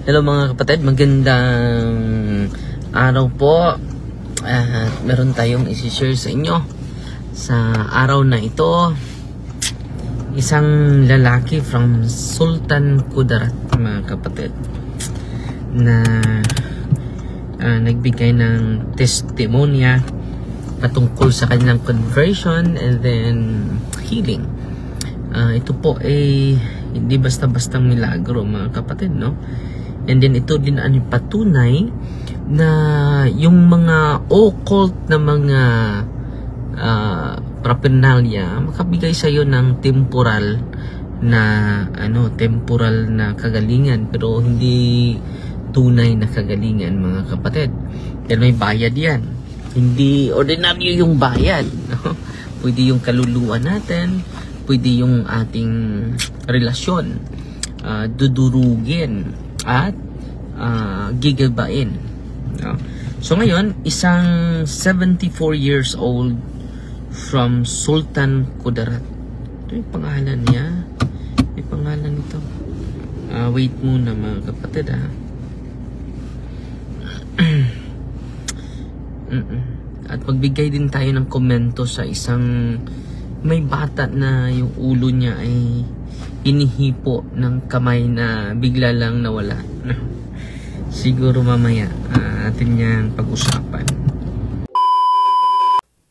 Hello mga kapatid, magandang araw po. Meron tayong isi-share sa inyo. Sa araw na ito, isang lalaki from Sultan Kudarat mga kapatid na nagbigay ng testimonya patungkol sa kanilang conversion and then healing. Ito po ay hindi basta-bastang milagro mga kapatid, no? And then ito din ang patunay na yung mga occult na mga paraphernalia makabigay sa iyo ng temporal na kagalingan, pero hindi tunay na kagalingan mga kapatid. Dahil may bayad yan. Hindi ordinaryo yung bayad, no? Pwede yung kaluluwa natin, pwede yung ating relasyon dudurugin at gigabain, no? So ngayon, isang 74 years old from Sultan Kudarat. Ito yung pangalan niya. May pangalan nito. Wait muna mga kapatid, At magbigay din tayo ng komento sa isang may bata na yung ulo niya ay inihipo ng kamay na bigla lang nawala. Siguro mamaya atin yan pag-usapan.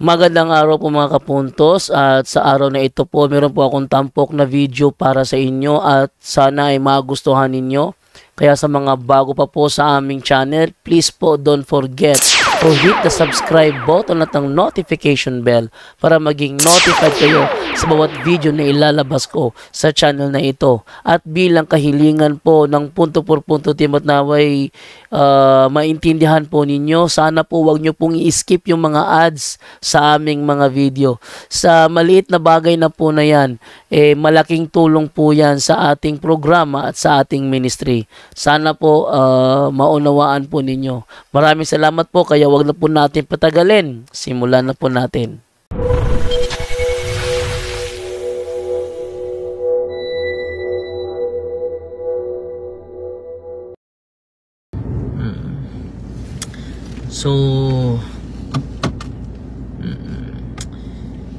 Magandang araw po mga kapuntos, at sa araw na ito po meron po akong tampok na video para sa inyo at sana ay magustuhan ninyo. Kaya sa mga bago pa po sa aming channel, please po don't forget to hit the subscribe button at ang notification bell para maging notified kayo sa bawat video na ilalabas ko sa channel na ito. At bilang kahilingan po ng punto por punto team at naway maintindihan po ninyo, sana po wag nyo pong i-skip yung mga ads sa aming mga video. Sa maliit na bagay na po na yan, malaking tulong po yan sa ating programa at sa ating ministry. Sana po maunawaan po ninyo. Maraming salamat po, kaya wag na po natin patagalin. Simulan na po natin. So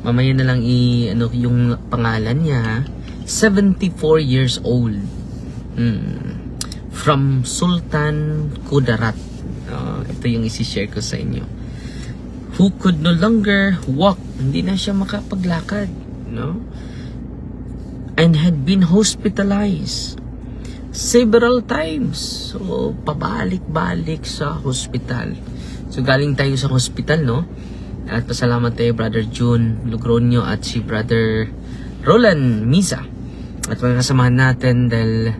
mamaya na lang yung pangalan niya. 74 years old. From Sultan Kudarat. Ito yung isi-share ko sa inyo. Who could no longer walk. Hindi na siya makapaglakad, no? And had been hospitalized several times. So pabalik-balik sa hospital. So galing tayo sa hospital, no? At pasalamat tayo Brother June Logronio at si Brother Roland Misa at mga kasamahan natin dahil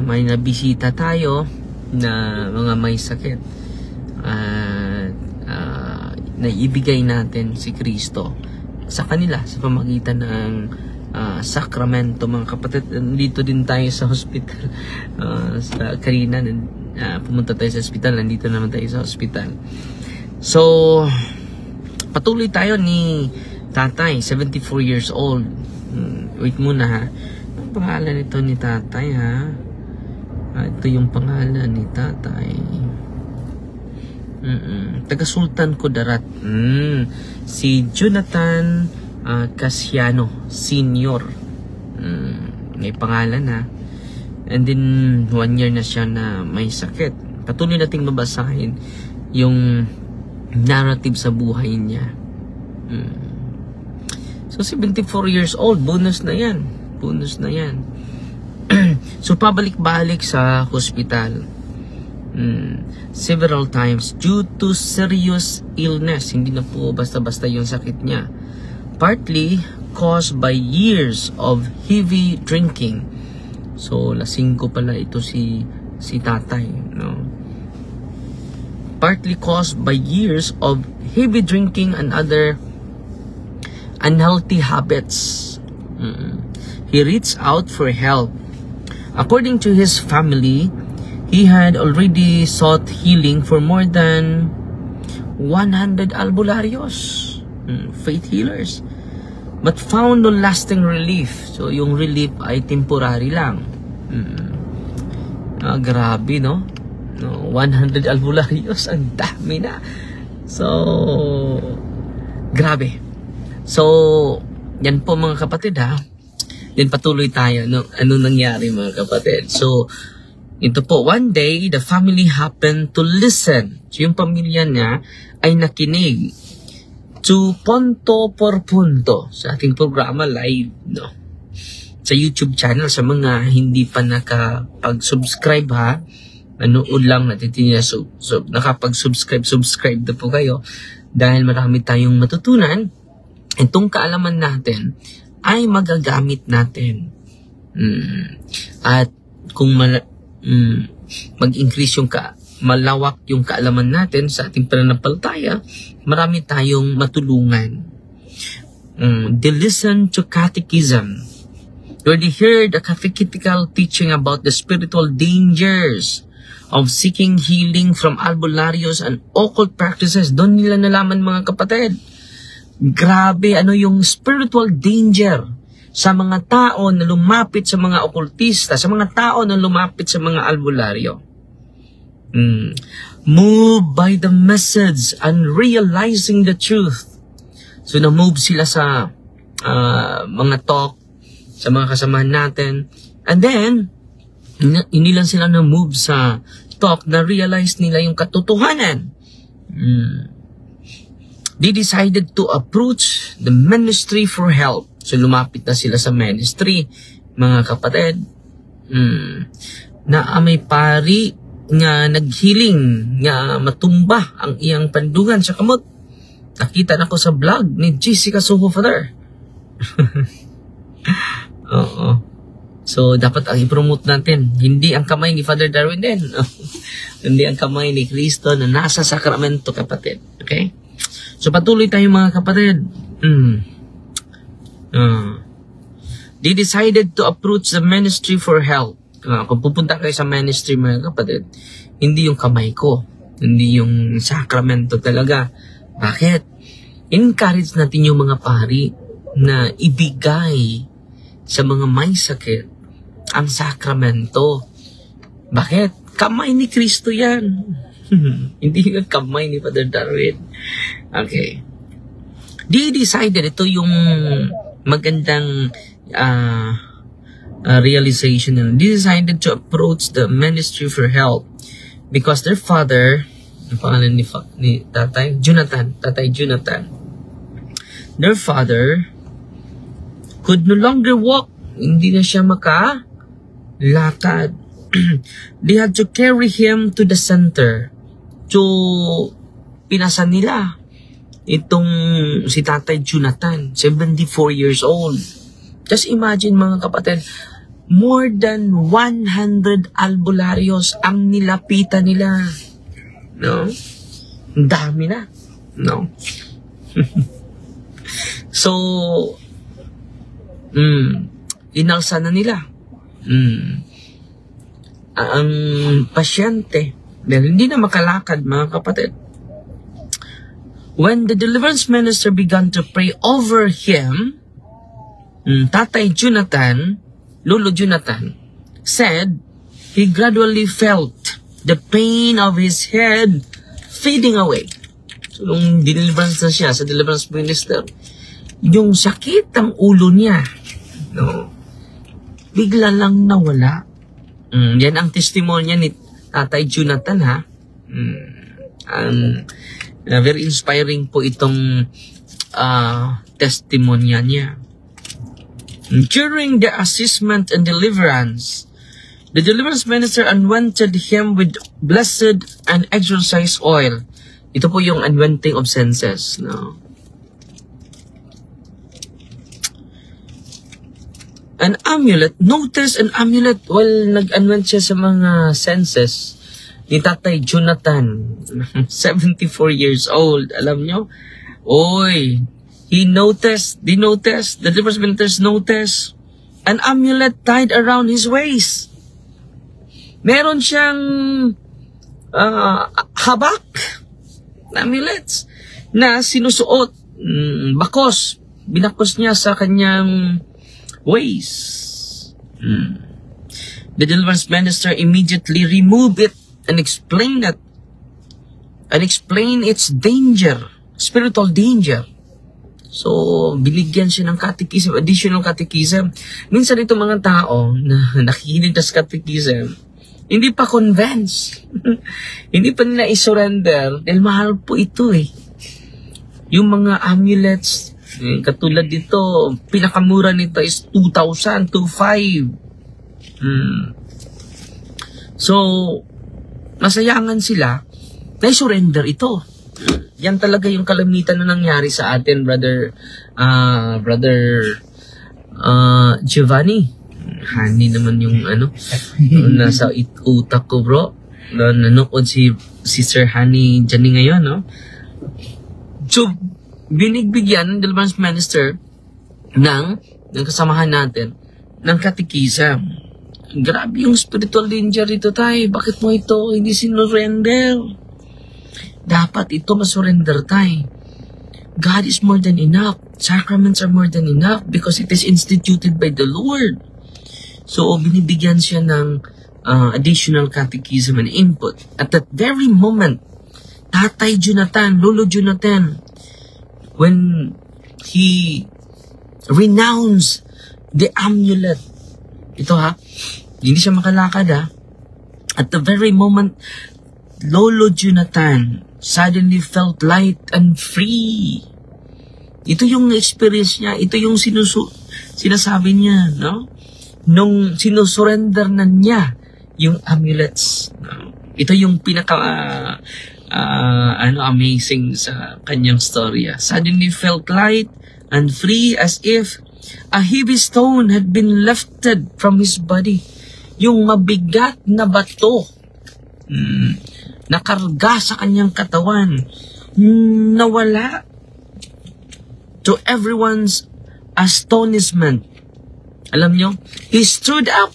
may nabisita tayo na mga may sakit at naibigay natin si Kristo sa kanila sa pamagitan ng sakramento mga kapatid. Nandito din tayo sa hospital sa Karina, pumunta tayo sa hospital, nandito naman tayo sa hospital. So patuloy tayo ni tatay, 74 years old. Wait muna ha, ang pangalan nito ni tatay ha. Ito yung pangalan ni tatay. Taga Sultan Kudarat. Si Jonathan Casiano Senior. May pangalan ha. And then 1 year na siya na may sakit. Patuloy nating mabasahin yung narrative sa buhay niya. So 74 years old, bonus na yan. Bonus na yan. So pabalik-balik sa hospital several times due to serious illness. Hindi na po basta-basta yung sakit niya. Partly caused by years of heavy drinking. So lasing ko pala ito si tatay, no? Partly caused by years of heavy drinking and other unhealthy habits. He reached out for help. According to his family, he had already sought healing for more than 100 albularios, faith healers, but found no lasting relief. So yung relief ay temporary lang. Grabe, no? 100 albularyo's, ang dami na. So, grabe. So, yan po mga kapatid, ha? Then patuloy tayo. Ano nangyari mga kapatid? So, ito po, one day, the family happened to listen. So, yung pamilya niya ay nakinig to punto por punto sa ating programa live, no? Sa YouTube channel, sa mga hindi pa nakapag-subscribe, ha? Manood lang natin niya. So nakapag-subscribe na po kayo dahil marami tayong matutunan. Itong kaalaman natin ay magagamit natin. At kung mag-increase yung malawak yung kaalaman natin sa ating pananampalataya, marami tayong matulungan. They listen to catechism, where they heard a catechetical teaching about the spiritual dangers of seeking healing from albularios and occult practices. Doon nila nalaman mga kapatid. Grabe, ano yung spiritual danger sa mga tao na lumapit sa mga okultista, sa mga tao na lumapit sa mga albularyo. Moved by the message and realizing the truth. So na-move sila sa mga talk, sa mga kasamahan natin. And then, hindi lang sila na-move sa talk, na-realize nila yung katotohanan. They decided to approach the ministry for help. So, lumapit na sila sa ministry, mga kapatid. Na may pari nga naghiling, nga matumba ang iyang pandugan sa kamot. Nakita na ko sa vlog ni Jessica Soho, Father. Oo. So, dapat ang i-promote natin, hindi ang kamay ni Father Darwin din. Hindi ang kamay ni Kristo na nasa sakramento, kapatid. Okay? So, patuloy tayo mga kapatid. They decided to approach the ministry for help. Kung pupunta kayo sa ministry mga kapatid, hindi yung kamay ko, hindi yung sakramento talaga. Bakit? Encourage natin yung mga pari na ibigay sa mga may sakit ang sakramento. Bakit? Kamay ni Kristo yan. Hindi yung kamay ni Father Darwin. Okay. They decided, ito yung magandang realization. They decided to approach the ministry for help because their father, ang pangalan ni Tatay Jonathan, their father could no longer walk. Hindi na siya makalakad. They had to carry him to the center. So, pinasa nila itong si Tatay Jonathan, 74 years old. Just imagine mga kapatid, more than 100 albularios ang nilapitan nila. No? Ang dami na. No? So, inalsa na nila. Ang pasyente, dahil hindi na makalakad mga kapatid. When the deliverance minister began to pray over him, Tatay Jonathan, Lolo Jonathan, said he gradually felt the pain of his head fading away. So, nung deliverance na siya sa deliverance minister, yung sakit ng ulo niya, no, bigla lang nawala. Yan ang testimonya ni Tatay Jonathan, ha. Very inspiring po itong testimonya niya. During the assessment and deliverance, the deliverance minister anointed him with blessed and exorcise oil. Ito po yung anointing of senses, no? An amulet, notice an amulet while nag-anoint siya sa mga senses ni Tatay Jonathan, 74 years old. Alam nyo? Oy, the deliverance ministers noticed an amulet tied around his waist. Meron siyang habak na amulets na sinusuot, bakos, binakos niya sa kanyang waist. The deliverance minister immediately removed it and explained its danger, spiritual danger. So, binigyan siya ng catechism, additional catechism. Minsan itong mga tao na nakikinig na sa catechism, hindi pa convinced. Hindi pa nila i-surrender dahil mahal po ito eh. Yung mga amulets, katulad dito, pinakamura nito is 2,000 to 5. So, masayangan sila na i-surrender ito. Yan talaga yung kalamitan na nangyari sa atin, brother Giovanni. Hani naman yung nasa utak ko, bro. Nanood si Sir Hani Jani ngayon, no? So, binigbigyan ng deliverance minister ng kasamahan natin ng catechism. Grabe yung spiritual danger ito, tay. Bakit mo ito hindi sinurrender? Dapat ito masurrender tayo. God is more than enough. Sacraments are more than enough because it is instituted by the Lord. So, binibigyan siya ng additional catechism and input. At that very moment, Tatay Jonathan, Lolo Jonathan, when he renounced the amulet, ito hindi siya makalakad at the very moment, Lolo Jonathan suddenly felt light and free. Ito yung experience niya. Ito yung sinasabi niya, no? Nung sinusurrender na niya yung amulets. No? Ito yung pinaka amazing sa kanyang storya. Suddenly felt light and free as if a heavy stone had been lifted from his body. Yung mabigat na bato nakarga sa kanyang katawan, nawala. To everyone's astonishment, alam nyo, he stood up.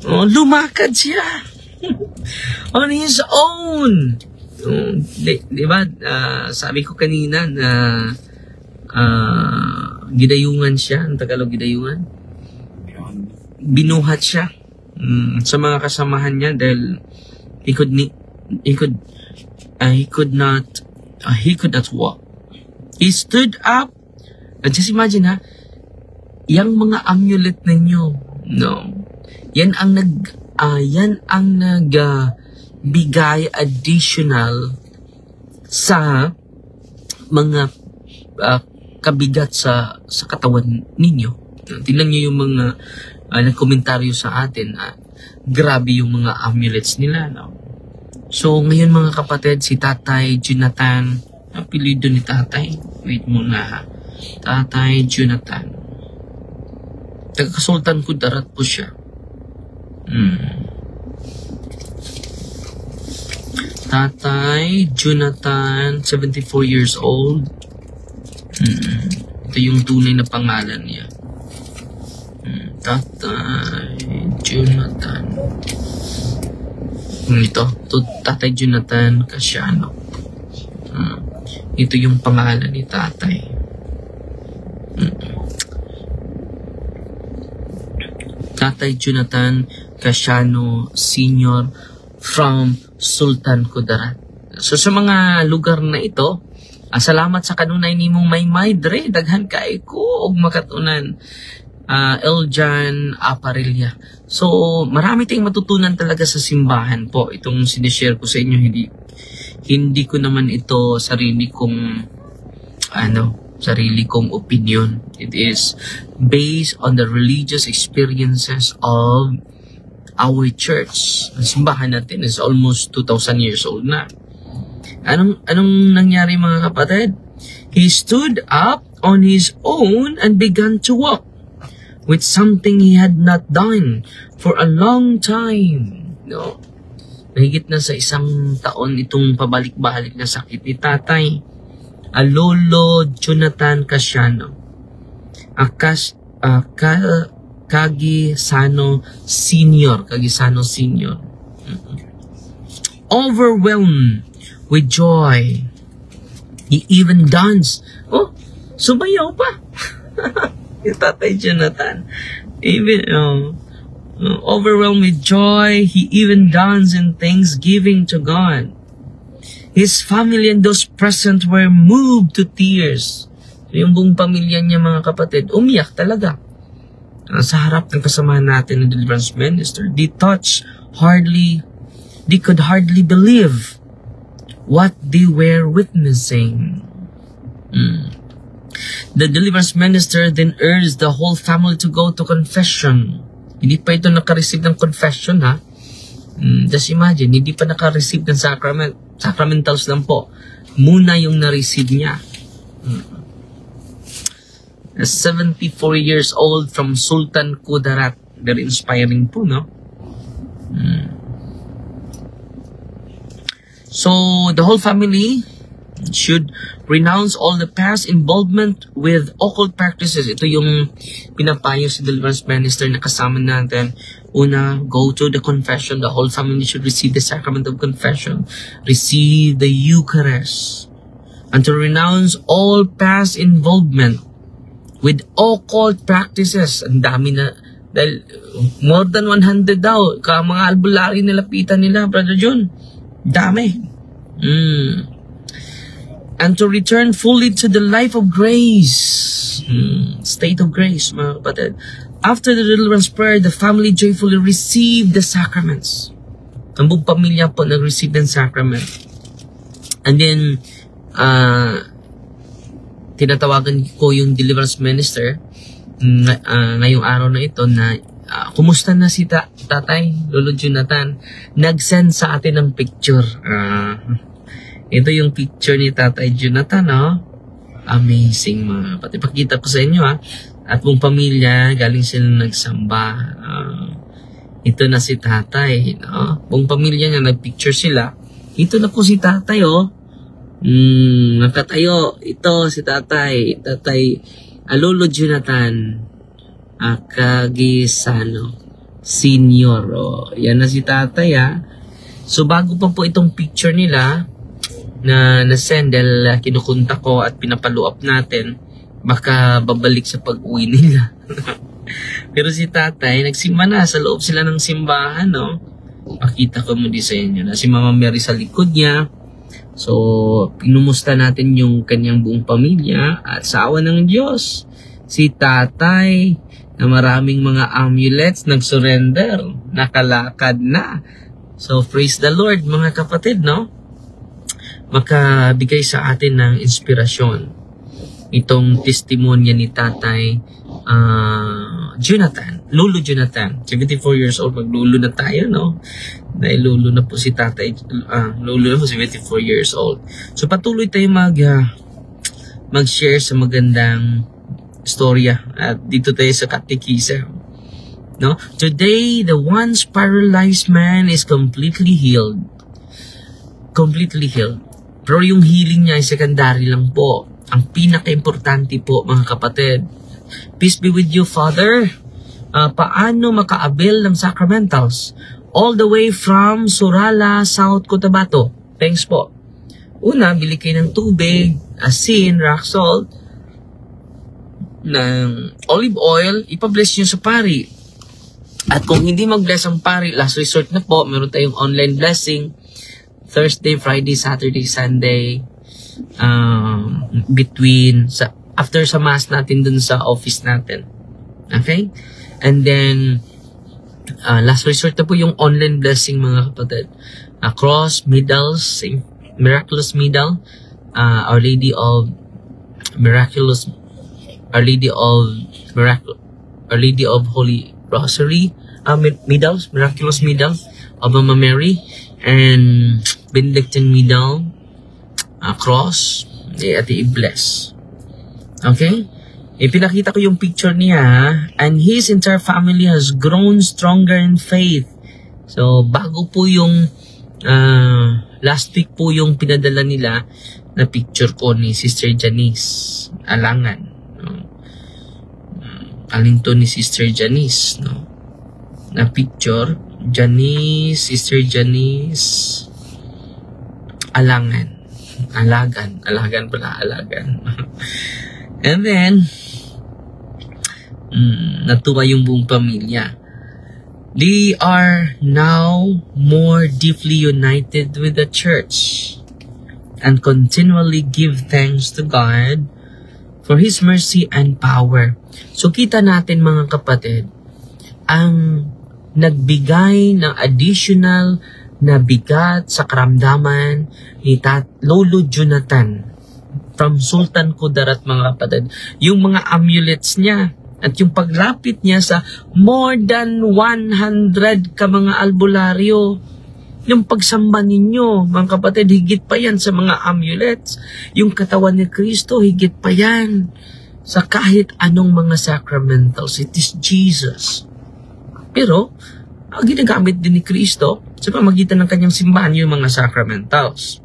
Lumakad siya on his own. Diba, sabi ko kanina na gidayungan siya. Ang Tagalog gidayungan? Binuhat siya sa mga kasamahan niya dahil he could not walk. He stood up. And just imagine yung mga amulet ninyo, no? Yan ang nagbigay additional sa mga kabigat sa katawan ninyo. Tingnan niyo yung mga nagkomentaryo sa atin. Grabe yung mga amulets nila, no? So, ngayon mga kapatid, si Tatay Jonathan, apelido ni Tatay. Wait muna Tatay Jonathan. Taga-Sultan Kudarat po siya. Tatay Jonathan, 74 years old. Ito yung tunay na pangalan niya. Tatay Jonathan. Ito Tatay Jonathan Casiano. Ito yung pangalan ni Tatay. Tatay Jonathan Casiano Sr. from Sultan Kudarat. So sa mga lugar na ito, salamat sa kanunay nimong may dre, daghan kay ko og makatunan. Eljan Aparilla. So, marami tayong matutunan talaga sa simbahan po. Itong sinishare ko sa inyo, hindi ko naman ito sarili kong opinion. It is based on the religious experiences of our church. Ang simbahan natin is almost 2,000 years old na. Anong nangyari mga kapatid? He stood up on his own and began to walk with something he had not done for a long time. No? Mahigit na sa 1 taon itong pabalik-balik na sakit ni Tatay. Lolo Jonathan Casiano. Cagisano Sr. Overwhelmed with joy, he even danced. Sumayaw pa. Yung Tatay Jonathan. Even, Overwhelmed with joy, he even danced in thanksgiving to God. His family and those present were moved to tears. Yung buong pamilya niya, mga kapatid, umiyak talaga. Sa harap ng kasamahan natin ng deliverance minister, they could hardly believe what they were witnessing. The deliverance minister then urged the whole family to go to confession. Hindi pa ito naka-receive ng confession, ha? Just imagine, hindi pa naka-receive ng sacramentals lang po. Muna yung na-receive niya. 74 years old from Sultan Kudarat. Very inspiring po, no? So, the whole family should renounce all the past involvement with occult practices. Ito yung pinapayo si deliverance minister na kasama natin. Una, go to the confession. The whole family should receive the sacrament of confession. Receive the Eucharist. And to renounce all past involvement with occult practices. Ang dami na. Dahil more than 100 daw. Mga albularyo nilapitan nila, Brother John. Dami. And to return fully to the life of grace. State of grace, mga kapatid. After the deliverance prayer, the family joyfully received the sacraments. Ang buong pamilya po nag-receive ng sacrament. And then, tinatawagan ko yung deliverance minister ngayong araw na ito na kumusta na si Tatay Lolo Jonathan? Nag-send sa atin ng picture. Ito yung picture ni Tatay Jonathan, no? Amazing, mga kapatid. Ipakita ko sa inyo, ha? At buong pamilya, galing sila nagsamba. Ito na si Tatay, no? Buong pamilya niya, nagpicture sila. Ito na po si Tatay, oh. Nakatayo. Ito si Tatay. Tatay Lolo Jonathan Cagisano Senior. Oh. Yan na si Tatay, ha? So, bago pa po itong picture nila, na na-send dahil kinukunta ko at pinapaluap natin, baka babalik sa pag-uwi nila. Pero si Tatay, nagsimba na, sa loob sila ng simbahan, no? Pakita ko mo din sa inyo na si Mama Mary sa likod niya. So, pinumusta natin yung kanyang buong pamilya at sa awa ng Diyos, si Tatay na maraming mga amulets nag-surrender, nakalakad na. So, praise the Lord, mga kapatid, no? Makabigay sa atin ng inspirasyon itong testimonya ni Tatay Jonathan, Lolo Jonathan, 74 years old, maglulo na tayo, no? Dahil lulo na po si Tatay, lulo na po 74 years old. So patuloy tayo mag-share sa magandang storya at dito tayo sa katekisa. No? Today, the once paralyzed man is completely healed. Completely healed. Pero yung healing niya ay secondary lang po. Ang pinaka-importante po, mga kapatid. Peace be with you, Father. Paano maka-avail ng sacramentals? All the way from Surala, South Cotabato. Thanks po. Una, bili kayo ng tubig, asin, rock salt, ng olive oil, ipa-bless nyo sa pari. At kung hindi mag-bless ang pari, last resort na po, meron tayong online blessing. Thursday, Friday, Saturday, Sunday, after sa mass natin dun sa office natin. Okay? And then, last resort na po yung online blessing, mga kapatid. Cross, medals, miraculous medal, Our Lady of Holy Rosary, medals, miraculous medal of Mama Mary, and Benedictine medal, cross, at i-bless. Okay? Ipinakita ko yung picture niya, and his entire family has grown stronger in faith. So, bago po yung last week po yung pinadala nila na picture ko ni Sister Janice Alangan. No? Alin to ni Sister Janice, no? Na picture, Sister Janice Alagan. And then, natuwa yung buong pamilya. They are now more deeply united with the church and continually give thanks to God for His mercy and power. So kita natin mga kapatid, ang nagbigay ng additional na bigat sa karamdaman ni Lolo Jonathan from Sultan Kudarat mga kapatid, yung mga amulets niya at yung paglapit niya sa more than 100 ka mga albularyo. Yung pagsamba ninyo, mga kapatid, higit pa yan sa mga amulets. Yung katawan ni Kristo, higit pa yan sa kahit anong mga sacramentals. It is Jesus. Pero, ginagamit din ni Kristo sa pamagitan ng kanyang simbahan yung mga sacramentals.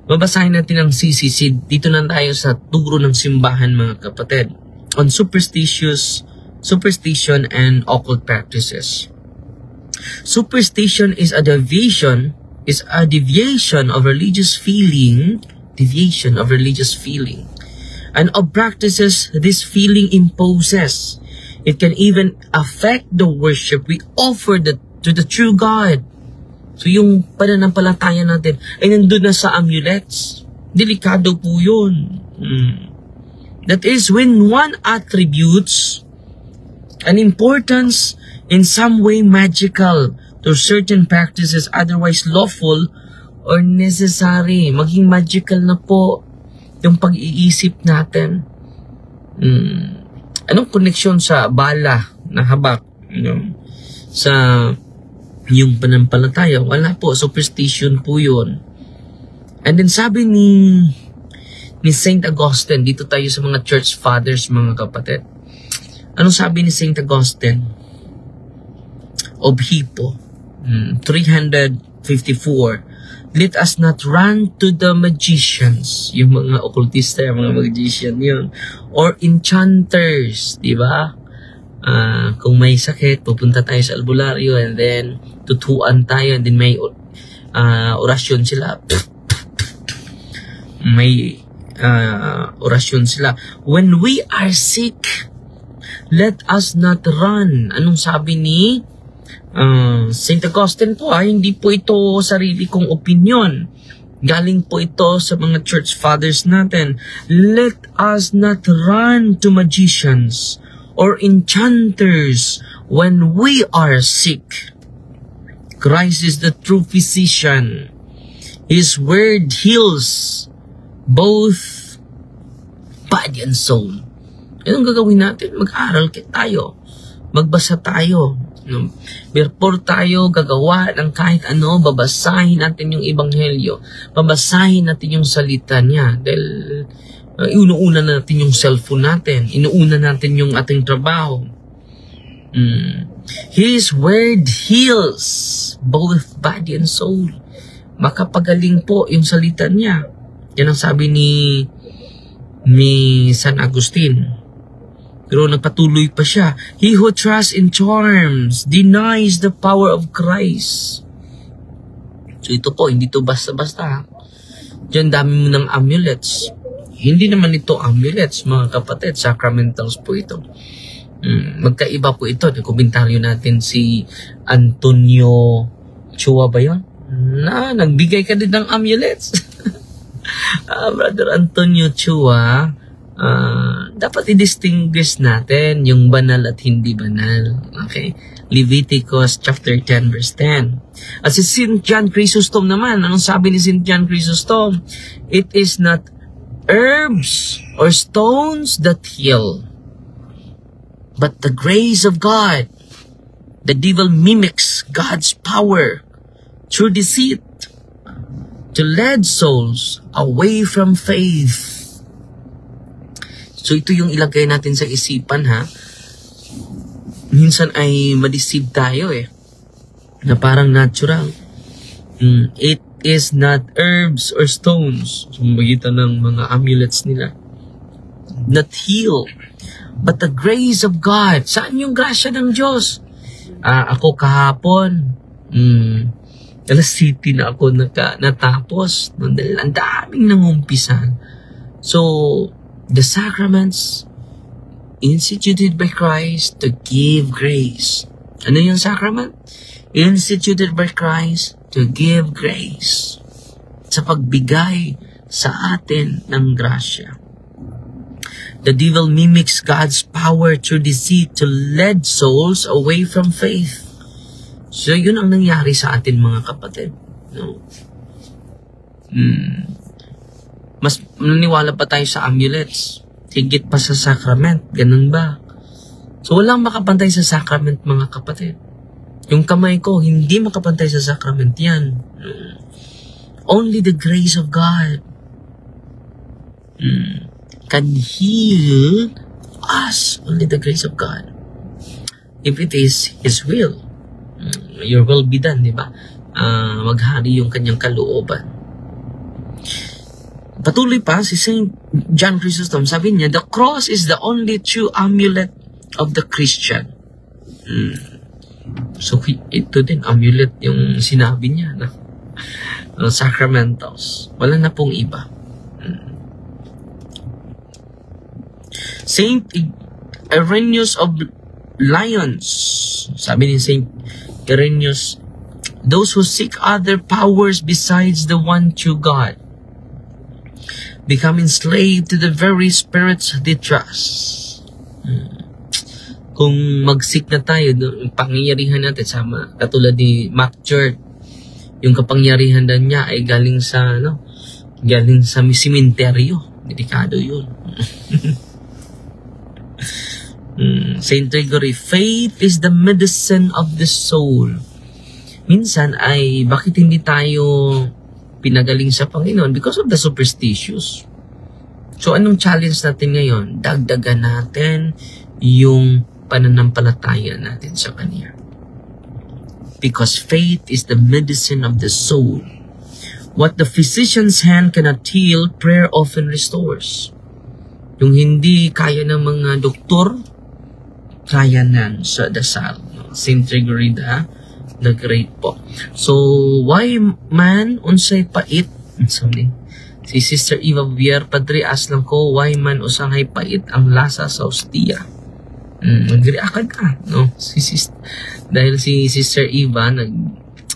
Babasahin natin ang CCC. Dito na tayo sa turo ng simbahan mga kapatid. On superstition and occult practices. Superstition is a deviation of religious feeling, and of practices this feeling imposes. It can even affect the worship we offer to the true God. So yung pananampalataya natin ay nandun na sa amulets. Delikado po yun. That is when one attributes an importance in some way magical to certain practices otherwise lawful or necessary. Maging magical na po yung pag-iisip natin. Anong koneksyon sa bala na habak? Sa yung panampalataya? Wala po. Superstition po yun. And then sabi ni Saint Augustine, dito tayo sa mga church fathers mga kapatid. Anong sabi ni Saint Augustine? Of Hippo, 354, let us not run to the magicians, yung mga occultista, yung mga magician yun, or enchanters, di ba? Kung may sakit, pupunta tayo sa albularyo and then tutuan tayo and then may orasyon sila. May orasyon sila. When we are sick, let us not run. Anong sabi ni St. Augustine po? Hindi po ito sarili kong opinion. Galing po ito sa mga church fathers natin. Let us not run to magicians or enchanters when we are sick. Christ is the true physician. His word heals both body and soul. Anong gagawin natin? Mag-aral tayo. Magbasa tayo. Therefore tayo gagawa ng kahit ano, babasahin natin yung ebanghelyo. Babasahin natin yung salita niya. Dahil inuuna natin yung cellphone natin. Inuuna natin yung ating trabaho. His word heals both body and soul. Makapagaling po yung salita niya. Yan ang sabi ni San Agustin. Pero nagpatuloy pa siya. He who trusts in charms denies the power of Christ. So ito po, hindi to basta-basta. Diyan dami mo ng amulets. Hindi naman ito amulets, mga kapatid. Sacramentals po ito. Magkaiba po ito. Komentaryo natin si Antonio Chua ba yun? Nagbigay ka din ng amulets. Brother Antonio Chua, dapat i-distinguish natin yung banal at hindi banal. Okay? Leviticus chapter 10 verse 10. At si St. John Chrysostom naman, anong sabi ni St. John Chrysostom? It is not herbs or stones that heal, but the grace of God. The devil mimics God's power through deceit to lead souls away from faith. So ito yung ilagay natin sa isipan ha. Minsan ay ma-deceive tayo na parang natural. It is not herbs or stones. So magitan ng mga amulets nila. Not heal. But the grace of God. Saan yung grasya ng Diyos? Ako kahapon. Alas City na ako natapos. Dahil ang daming nangumpisan. So, the sacraments instituted by Christ to give grace. Ano yung sacrament? Instituted by Christ to give grace. Sa pagbigay sa atin ng grasya. The devil mimics God's power through deceit to lead souls away from faith. So, yun ang nangyari sa atin, mga kapatid. No? Mas naniwala pa tayo sa amulets. Higit pa sa sacrament. Ganun ba? So, walang makapantay sa sacrament, mga kapatid. Yung kamay ko, hindi makapantay sa sacrament yan. Only the grace of God can heal us. Only the grace of God. If it is His will, your will be done, di ba? Maghari yung kanyang kalooban. Patuloy pa, si St. John Chrysostom, sabi niya, the cross is the only true amulet of the Christian. So, ito din, amulet yung sinabi niya, no? Sacramentals. Wala na pong iba. Saint Irenaeus of Lyons, sabi ni Saint Irenaeus, those who seek other powers besides the one true God become enslaved to the very spirits they trust. Kung mag-seek na tayo, yung pangyayarihan natin, sama, katulad ni Mark Church, yung kapangyarihan niya ay galing sa, galing sa simenteryo. Delikado yun. Saint Gregory, faith is the medicine of the soul. Minsan ay, bakit hindi tayo pinagaling sa Panginoon? Because of the superstitious. So, anong challenge natin ngayon? Dagdagan natin yung pananampalataya natin sa Kanya. Because faith is the medicine of the soul. What the physician's hand cannot heal, prayer often restores. Yung hindi kaya ng mga doktor, kaya nan sa dasal. Saint Gregory the Great po. So, why man unsay pait? Sorry. Si Sister Eva Vier, Padre, aslang ko, why man usangay pait ang lasa sa ostia? Nag-react ka, no? Dahil si Sister Eva,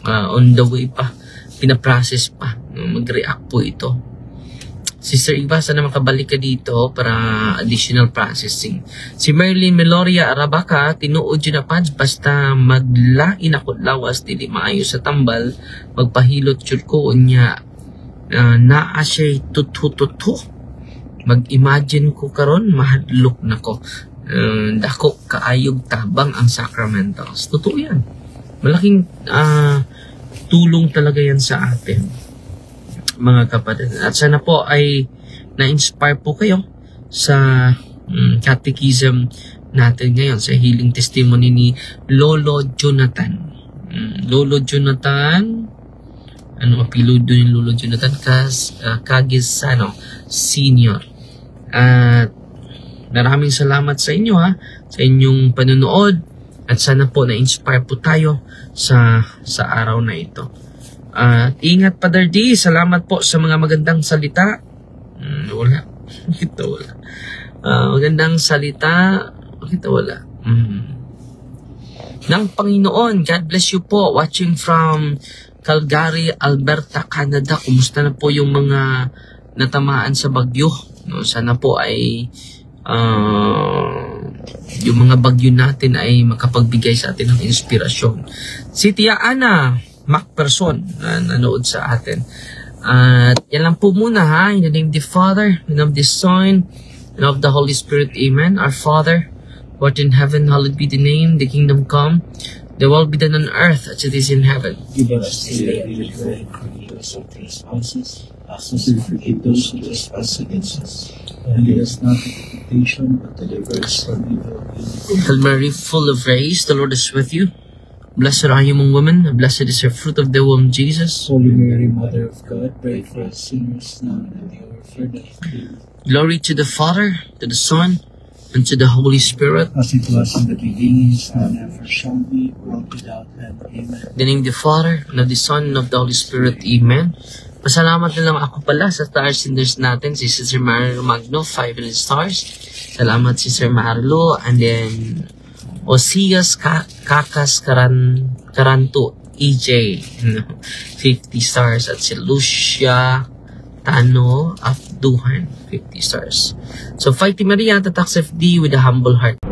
on the way pa, pinaprocess pa, no? Mag-react po ito. Sister Eva, sana makabalik ka dito para additional processing. Si Marilyn Meloria Arabaca, tinuod yun na pads, basta maglain ako lawas, dili maayo sa tambal, magpahilot yun ko, unya, naa siya'y tutu. Mag-imagine ko karon mahadlok na ko. Dako kaayog tabang ang sacramentals. Totoo yan. Malaking tulong talaga yan sa atin, mga kapatid. At sana po ay na-inspire po kayo sa catechism natin ngayon, sa healing testimony ni Lolo Jonathan. Lolo Jonathan, ano apelyido ni Lolo Jonathan? Cagisano Senior. At maraming salamat sa inyo, sa inyong panonood, at sana po na-inspire po tayo sa araw na ito. At ingat, Padre D. Salamat po sa mga magandang salita. Wala. Ito wala. Magandang salita. Ito wala. Ng Panginoon. God bless you po. Watching from Calgary, Alberta, Canada. Kumusta na po yung mga natamaan sa bagyo? No, sana po ay yung mga bagyo natin ay makapagbigay sa atin ng inspirasyon. Si Tia Ana Macpherson nanood sa atin. At yan lang po muna, in the name of the Father, and of the Son, and of the Holy Spirit. Amen. Our Father, who art in heaven, hallowed be the name. The kingdom come, the will be done on earth as it is in heaven. Give us this day daily bread, and forgive us our trespasses, as we forgive those who trespass against us. And lead us not into temptation, but deliver us from evil. Hail Mary, full of grace, the Lord is with you. Blessed are you among women, and blessed is your fruit of the womb, Jesus. Holy Mary, Mother of God, pray for us sinners now and at the hour of our death. Glory to the Father, to the Son, and to the Holy Spirit. As it was in the beginning, is now, and ever shall be, world without end. Amen. In the name of the Father, and of the Son, and of the Holy Spirit. Amen. Pasalamat na lang ako pala sa star senders natin, si Sister Marlo Magno, 5 stars. Salamat, Sister Marlo. And then, Osias Kakas Karanto EJ 50 stars, at si Lucia Tano Afduhan 50 stars. So Fighty Maria Tatax FD with a humble heart.